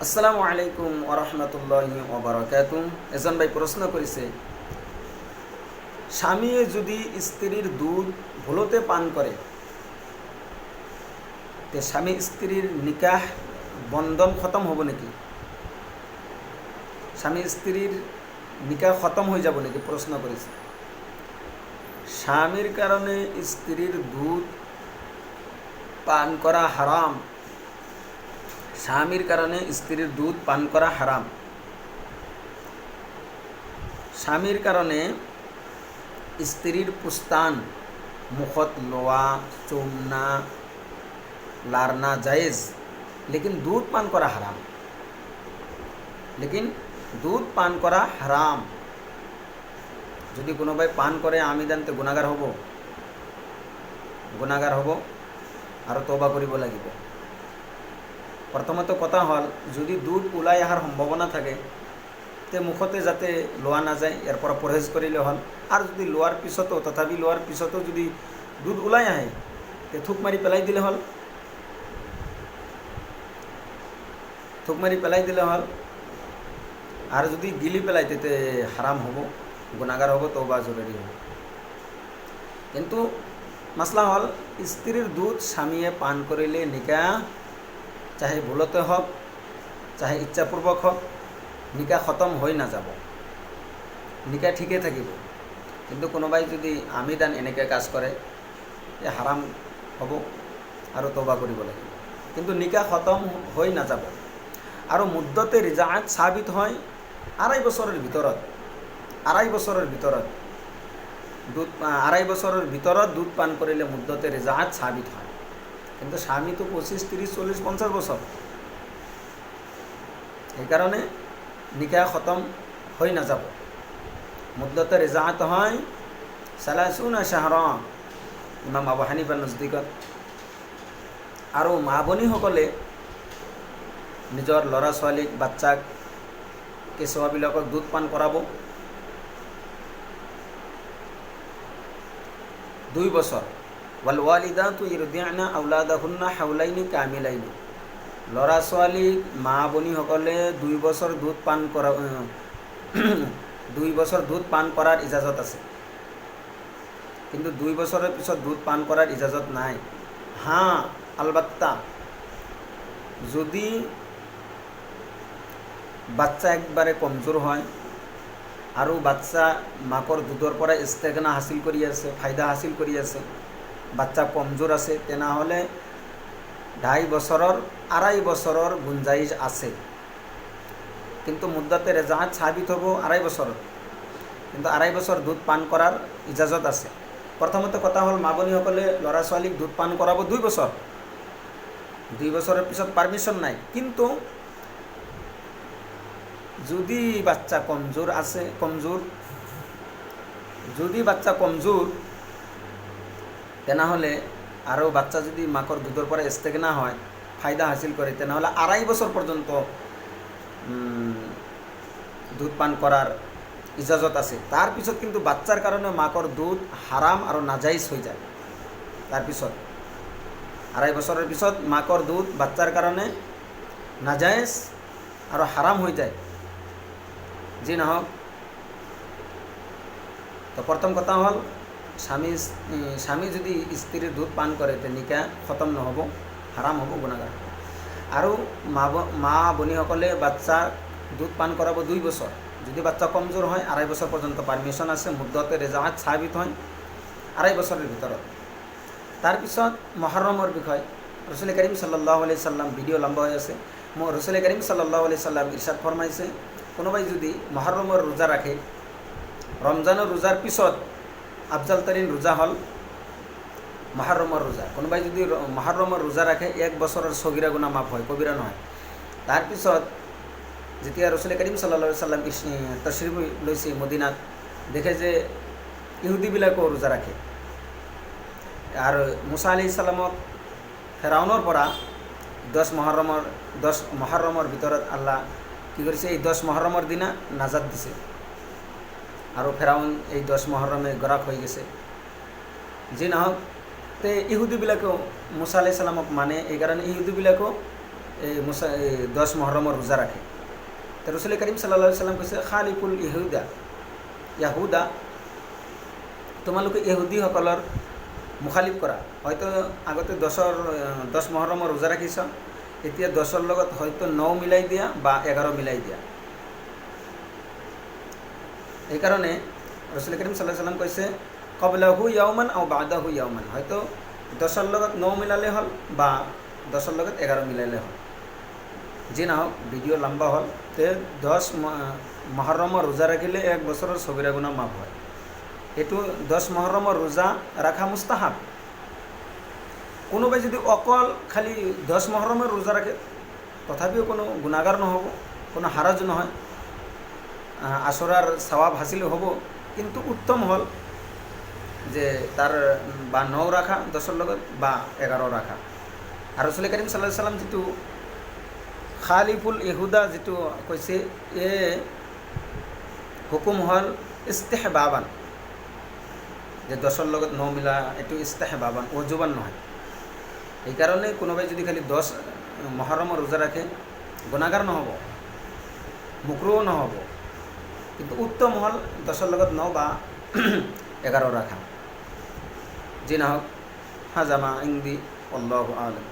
আসসালামু আলাইকুম ওরহমতুল্লাহি ওবারাকাতুহু। এজন ভাই প্রশ্ন করেছে, স্বামী যদি স্ত্রীর দুধ ভুলতে পান করে তে স্বামী স্ত্রীর নিকাহ বন্ধন খতম হব নাকি? স্বামী স্ত্রীর নিকাহ খতম হয়ে যাব নাকি প্রশ্ন করেছে। স্বামীর কারণে স্ত্রীর দুধ পান করা হারাম। স্বামীর কারণে স্ত্রীর দুধ পান করা হারাম। স্বামীর কারণে স্ত্রীর পুস্তান মুখত লোয়া চুমনা লারনা জায়েজ, लेकिन दूध पान करा हराम। लेकिन दूध पान करा हराम। যদি কোনো ভাই পান করে আমিদানতে গুনাহগার হব আৰু তওবা কৰিব লাগিব। প্ৰথমতে কথা হ'ল, যদি দুধ ওলাই অহাৰ সম্ভাৱনা থাকে তে মুখতে যাতে লোৱা নাযায়, ইয়াৰ পৰা পरहेজ কৰিলে হ'ল। আৰু যদি লোৱাৰ পিছতো যদি দুধ ওলাই আহে তে থুক মাৰি পেলাই দিলে হ'ল। আর যদি গিলি পেলাই তেতে হারাম হব, গুনাহগার হব, তওবা জরুরি হবে। কিন্তু মাসলা হল, স্ত্রীর দুধ স্বামীয়ে পান করিলে নিকাহ চাহে ভুলতে হোক চাহে ইচ্ছাপূর্বক হোক নিকাহ খতম হয়ে না যাব, নিকাহ ঠিকে থাকিব। কিন্তু কোনোবাই যদি আমিদান এনেকৈ কাজ কৰে এ হাৰাম হব আৰু তওবা কৰিব লাগিব। কিন্তু নিকাহ খতম হয়ে না যাব। আৰু মুদ্দতে ৰিজাআত সাবিত হয় 2.5 বছৰেৰ ভিতৰত। 2.5 বছৰেৰ ভিতৰত দুধ পান কৰিলে মুদ্দতে রিজাআত সাবিত হয়। কিন্তু স্বামী তো 25, 30, 40, 50 বছর, এই কারণে নিকাহ খতম হয়ে না যাব। মুদ্দতে রিজাআত হয় 30 শাহরা ইমাম আবু হানিফাৰ নজদিকত। আৰু মা ভনীসকলে নিজৰ ল'ৰা ছোৱালীক বাচ্চাক কেঁচুৱাবিলাকক দুধ পান কৰাব 2 বছৰ। ওয়াল ওয়ালিদাতু ইৰদি'না আওলাদাহুন্না হাওলাইনি কামিলাইনি। ল'ৰা ছোৱালীক মা ভনীসকলে 2 বছৰ দুধ পান কৰাৰ ইজাজত আছে। কিন্তু 2 বছৰৰ পিছত দুধ পান কৰাৰ ইজাজত নাই। হ্যাঁ, আলবাত্তা যদি বাচ্চা একবাৰে কমজোৰ হয় আৰু বাচ্চা মাকৰ দুধৰ পৰা ইস্তেগনা হাসিল কৰি আছে, ফায়দা হাসিল কৰি আছে, বাচ্চা কমজোৰ আছে, তেনেহ'লে 2.5 বছৰৰ গুঞ্জাইশ আছে। কিন্তু মুদ্দাতে ৰেজাআত সাবিত হ'ব 2.5 বছৰত। কিন্তু 2.5 বছৰ দুধ পান কৰাৰ ইজাজত আছে। প্ৰথমতে কথা হ'ল, মা ভনীসকলে ল'ৰা ছোৱালীক দুধ পান কৰাব 2 বছৰ। 2 বছৰৰ পিছত পাৰমিশন নাই। কিন্তু যদি বাচ্চা কমজোৰ তেনেহ'লে আৰু বাচ্চা যদি মাকৰ দুধৰ পৰা ইস্তেগনা হয়, ফায়দা হাসিল কৰে, তেনেহ'লে 2.5 বছৰ পৰ্যন্ত দুধ পান কৰাৰ ইজাজত আছে। তাৰপিছত কিন্তু বাচ্চাৰ কাৰণে মাকৰ দুধ হাৰাম আৰু নাজাইজ হৈ যায়। তাৰপিছত 2.5 বছৰৰ পিছত মাকৰ দুধ বাচ্চাৰ কাৰণে নাজাইজ আৰু হাৰাম হৈ যায়। যি নহওক, তো প্ৰথম কথা হ'ল, স্বামী যদি স্ত্রীর দুধ পান করে তে নিকাহ খতম নহ'ব, হারাম হ'ব, গুনাহগার হ'ব। আৰু মা ভনীসকলে বাচ্চাৰ দুধ পান কৰাব 2 বছৰ। যদি বাচ্চা কমজোৰ হয় 2.5 বছৰ পৰ্যন্ত পাৰমিশন আছে। মুদ্দতে ৰেজাআত সাবিত হয় 2.5 বছৰেৰ ভিতৰত। তাৰপিছত মহৰমৰ বিষয় রসুল করিম সাল্লাল্লাহু আলাইহি সাল্লাম, ভিডিও লম্বা হৈ আছে, রসুল করিম সাল্লাল্লাহু আলাইহি সাল্লাম ইরশাদ ফরমাইছে, কোনোবাই যদি মহৰমৰ ৰোজা ৰাখে, ৰমজানেৰ ৰোজাৰ পিছত আফজাল তৰিন ৰোজা হল মহৰমৰ ৰোজা। কোনোবাই যদি মহৰমৰ ৰোজা ৰাখে 1 বছৰেৰ সগিৰা গুনাহ মাফ হয়, কবিৰা নহয়। তাৰপিছত যেতিয়া রসুল করিম সাল্লাল্লাহু আলাইহি সাল্লাম তশরিফ লৈছে মদিনাত, দেখে যে ইহুদিবিলাকেও রোজা রাখে। আর মুসা আলাইহিস সালামক ফেৰাউনৰ পৰা 10 মহৰমৰ ভিতৰত আল্লাহ কি কৰিছে, এই 10 মহৰমৰ দিনা নাজাত দিছে। আৰু ফেৰাউন এই 10 মহৰমে গৰাক হৈ গেছে। যি নহওক, তে ইহুদিবিলাকেও মুসা আলাইহিস সালামক মানে, এই কাৰণে ইহুদিবিলাকেও এই 10 মহৰমৰ ৰোজা ৰাখে। তো ৰসুল কৰিম সাল্লাল্লাহু আলাইহি সাল্লাম কৈছে খালিকুল ইয়াহুদা, তোমালোকে ইহুদীসকলৰ মুখালিফ কৰা। হয়তো আগতে 10 মহৰমৰ ৰোজা ৰাখিছ, এতিয়া 10ৰ লগত হয়তো 9 মিলাই দিয়া বা 11 মিলাই দিয়া। এইকাৰণে ৰসুল করিম সাল্লাল্লাহু আলাইহি সাল্লাম কৈছে কবলাহু ইয়াওমান আও বাদাহু ইয়াওমান, হয়তো 10ৰ লগত 9 মিলালে হ'ল বা 10ৰ লগত 11 মিলালে হ'ল। যি নহওক ভিডিঅ' লম্বা হ'ল। তে 10 মহৰমৰ ৰোজা ৰাখিলে 1 বছৰৰ সগীৰা গুনাহ মাফ হয়। এইটো 10 মহৰমৰ ৰোজা ৰাখা মুস্তাহাব। কোনোবাই যদি অকল খালি 10 মহৰমৰ ৰোজা ৰাখে তথাপিও কোনো গুণাগাৰ নহ'ব, কোনো হাৰাজ নহয়, আশৰাৰ সৱাব হাসিল হ'ব। কিন্তু উত্তম হ'ল যে তাৰ বা 9 ৰাখা 10ৰ লগত বা 11 ৰাখা। আৰু ৰাসূল করিম সাল্লাল্লাহু আলাইহি সাল্লাম যিটো খালিফুল ইহুদা যিটো কৈছে, হুকুম হ'ল ইস্তেহবাবান, যে 10ৰ লগত 9 মিলা, এইটো ইস্তেহবাবান, ওজুবান নহয়। এইকাৰণে কোনোবাই যদি খালি 10 মহৰমৰ ৰোজা ৰাখে গুণাগাৰ নহ'ব, মুকৰুহ নহ'ব। কিন্তু উত্তম হ'ল 10ৰ লগত 9 বা 11 ৰাখা। যি নহওক হাজামা ইংদি আল্লাহু আ'লাম।